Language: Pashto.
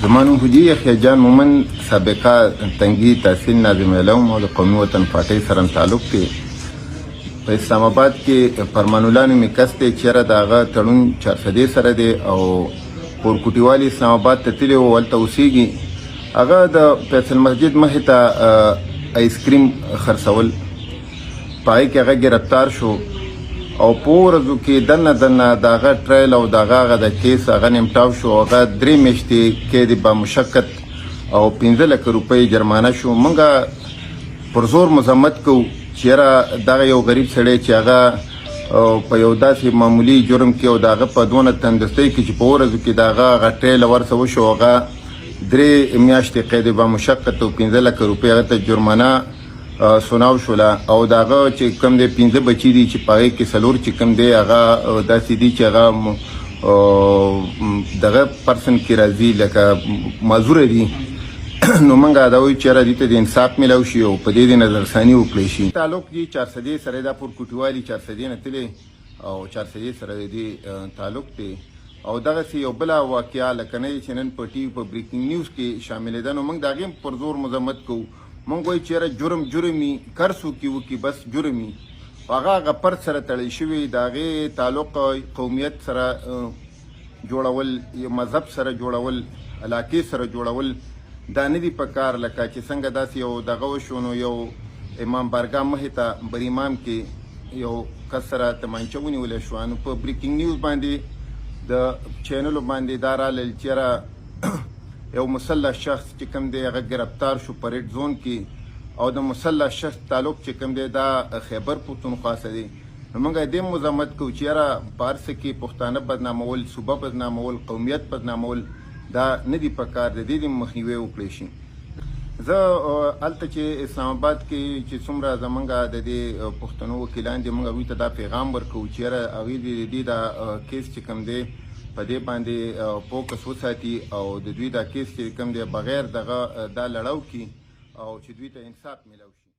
زما نوم حجي یحیی جان مومن سابقه تنګي تحصیل ناظم علوم او د قومي وطن پارټۍ سره تعلق دی. په اسلام آباد کې فرمان الله نومي کس دی چېرې د هغه تړون 400 سره دی او پورکوټیوالي اسلام آباد ته تللی و هلته اوسېږي. هغه د فیصل مسجد مخې ته آیسکریم خرڅول، په هغې کې هغه ګرفتار شو او په ورځو کې دننه د هغه ټرایل او د هغه د کیس هغه نیمټاو شو. هغه 3 میاشتې قید بامشقت او 15 لک روپۍ جرمانه شو. موږ پر زور مذمت کوو چې یاره دغه یو غریب سړی چې هغه په یو داسې معمولي جرم کې او د هغه په دونه تندرستۍ کې چې په ورځو کې د هغه ټرایل ورڅه وشو، هغه 3 میاشتې قید بامشقت او 15 لک روپۍ هغه ته جرمانه سناو شوله. او دغه چې کوم دی 15 بچي دي چې په هغې کې 4 چې کوم دی هغه داسې دي چې هغه دغه پرسن کې راځي لکه معذوره دي. نو موږ دا وایو چې یاره دې ته د انصاف میلاو شي او په دې د نظرثاني وکړی شي. تعلق دي 400 سره دا پورکوټیوالي 400 نه تللی او 400 سره دې تعلق دی. او دغسې یو بله واقعه لکه نه چې نن په ټي وي په بریکینګ نیوز کې شاملېده، نو موږ د هغې پر زور مذمت کوو. موږ وایو چې یاره جرم وي، کرسو کې وکړي بس جرم وي. هغه فرد سره تړل شوي، د هغې تعلق قومیت سره جوړول، یو مذهب سره جوړول، علاقې سره جوړول دا نه دي په کار. لکه چې څنګه داسې یو دغه وشو، نو یو امام بارګاه مخې ته بر امام کې یو کس سره تمانچه ونیولی شوه. نو په بریکینګ نیوز باندې د چینلو باندې دا رالل چې یاره یو مسلح شخص چې کوم دی هغه ګرفتار شو په ریډ زون کې، او د مسلح شخص تعلق چې کوم دی دا خیبر پښتونخوا سره دی. نو موږ دې مذمت کوو چې یاره په هر څه کې پښتانه بدنامول، صوبه بدنامول، قومیت بدنامول دا نه دي په کار. د دې مخنیوی وکړی شي. زه هلته چې اسلام آباد کې چې څومره زمونږ د دې پښتنو وکیلان دي، موږ هغوی ته دا پیغام ورکوو چې یاره هغوی د دې دا کیس چې کوم دی په دې باندې فوکس وساتي او د دوی دا کیس چې کوم دی بغیر دغه دا لړاو کړي او چې دوی ته انصاف میلاو شي.